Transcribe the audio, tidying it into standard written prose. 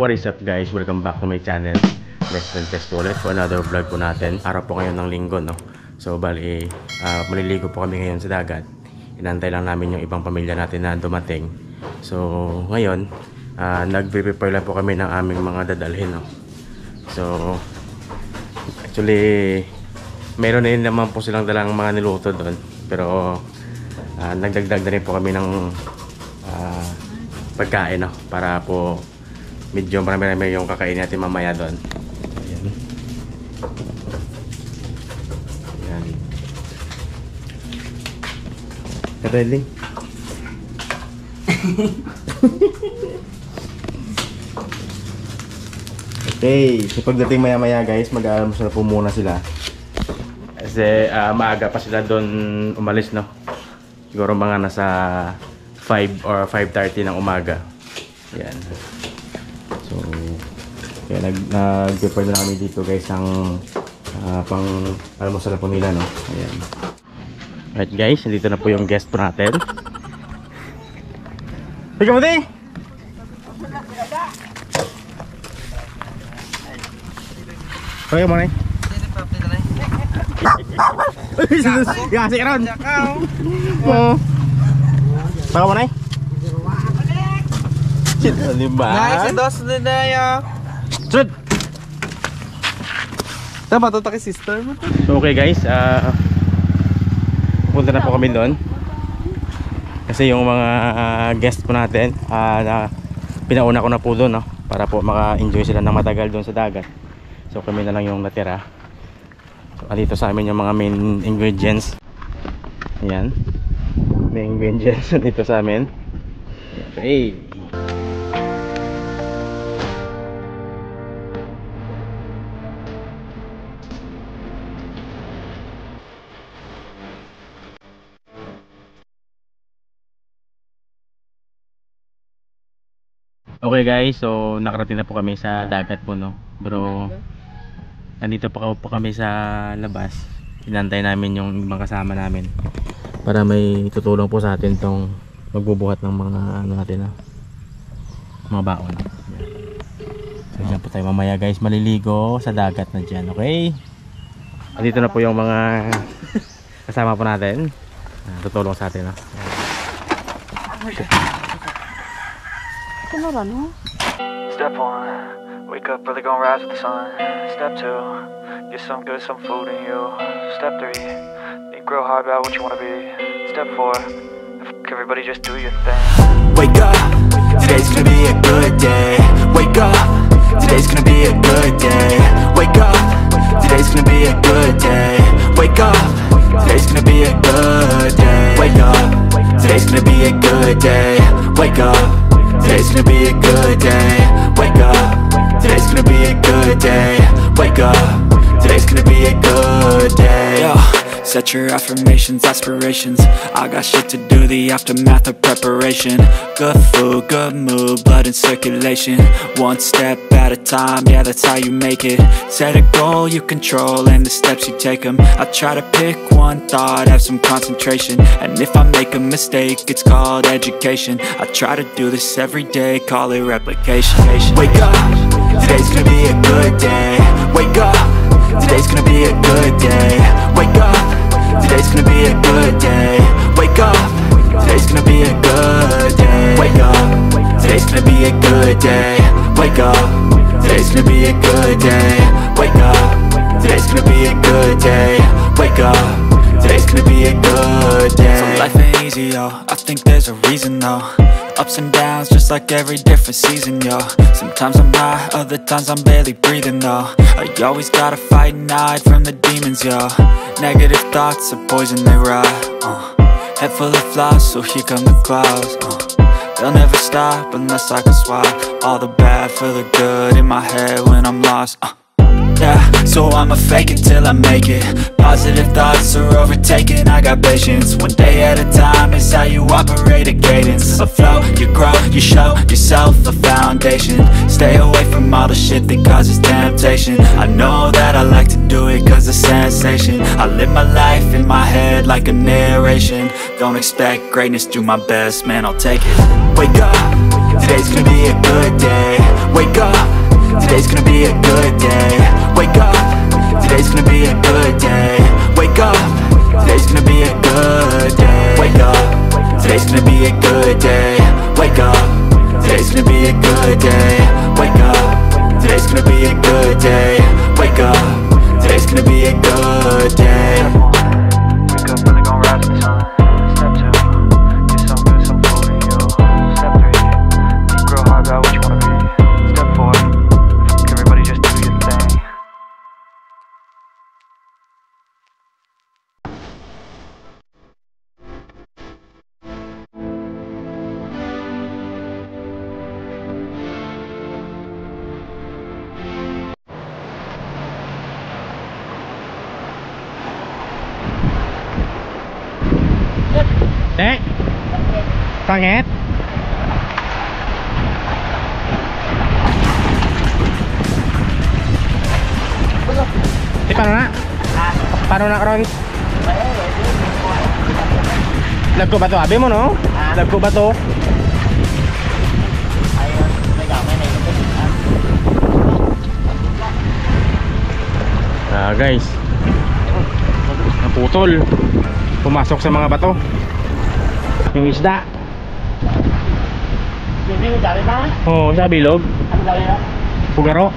What is up guys? Welcome back to my channel. Let's test ulit for another vlog po natin. Araw po ngayon ng linggo, no? So bali, maliligo po kami ngayon sa dagat. Inantay lang namin yung ibang pamilya natin na dumating. So ngayon, nag-prepare lang po kami ng aming mga dadalhin, no? So actually, meron na rin naman po silang dalang mga niluto doon. Pero nagdagdag na rin po kami ng pagkain, no? Para po medyo marami-rami yung kakain natin mamaya doon. Ayan. Ayan. Ready? Okay, so pagdating maya-maya guys, mag-aalmusal po muna sila. Kasi maaga pa sila doon umalis, no? Siguro mga nasa 5 or 5:30 ng umaga. Ayan. So, kaya nag-prepare na kami dito guys ng pang almusal po nila, no? Ayan. Alright guys, dito na po yung guest po natin. Hey, kamuting! Kaya mo na eh? Gasik ron! Oh. Baka mo na eh? Nice, dos na tayo. Sud! Tama to kay sister mo. So okay guys, punta na po kami doon. Kasi yung mga guest po natin, pinauna ko na po doon, no? Para po maka-enjoy sila ng matagal doon sa dagat. So kami na lang yung natira. So andito sa amin yung mga main ingredients. Ayan. Main ingredients dito sa amin. Okay. Okay guys, so nakarating na po kami sa dagat po, no? Pero nandito pa po kami sa labas. Inantay namin yung ibang kasama namin para may tutulong po sa atin tong magbubuhat ng mga ano natin, mga baon. So dyan po tayo mamaya guys, maliligo sa dagat na dyan, okay? Dito na po yung mga kasama po natin, tutulong sa atin, Step 1, wake up early, gonna rise with the sun. Step 2, get some good, some food in you. Step 3, think grow hard about what you wanna be. Step 4, everybody just do your thing. Wake up, today's gonna be a good day. Wake up, today's gonna be a good day. Wake up, today's gonna be a good day. Wake up, today's gonna be a good day. Wake up, today's gonna be a good day. Wake up, today's gonna be a good day. Wake up, today's gonna be a good day. Wake up, today's gonna be a good day. Yo, set your affirmations, aspirations. I got shit to do, the aftermath of preparation. Good food, good mood, blood in circulation. One step at a time, yeah, that's how you make it. Set a goal you control and the steps you take them. I try to pick one thought, have some concentration. And if I make a mistake, it's called education. I try to do this every day, call it replication. Wake up, today's gonna be a good day. Wake up, today's gonna be a good day. Wake up, today's gonna be a good day. Wake up, today's gonna be a good day. Wake up, today's gonna be a good day. Wake up, today's gonna be a good day. Wake up, today's gonna be a good day. Wake up, today's gonna be a good day. So life ain't easy, yo, I think there's a reason though. Ups and downs, just like every different season, yo. Sometimes I'm high, other times I'm barely breathing, though. I always gotta fight and hide from the demons, yo. Negative thoughts are poison, they rot. Head full of flies, so here come the clouds. They'll never stop unless I can swap all the bad for the good in my head when I'm lost. Yeah, so I'ma fake it till I make it. Positive thoughts are overtaken, I got patience. One day at a time is how you operate a cadence. A flow, you grow, you show yourself a foundation. Stay away from all the shit that causes temptation. I know that I like to do it cause it's sensation. I live my life in my head like a narration. Don't expect greatness, do my best, man, I'll take it. Wake up, today's gonna be a good day. Wake up, today's gonna be a good day. Wake up, today's gonna be a good day. Wake up, today's gonna be a good day. Wake up, today's gonna be a good day. Wake up, today's gonna be a good day. Wake up, today's gonna be a good day. Wake up, today's gonna be a good day. Wake up, really gon' rise with the sun. Step 2, get some good, some food in you. Step 3, think real hard about what you wanna be. Step 4, everybody just do your thing. Dek, pangit. Paano na? Paano na karon? Lag ko ba to? Abi mo no? Lag ko ba to? Guys, naputol. Pumasok sa mga bato yung isda. Oo, sa bilog. Pugaro.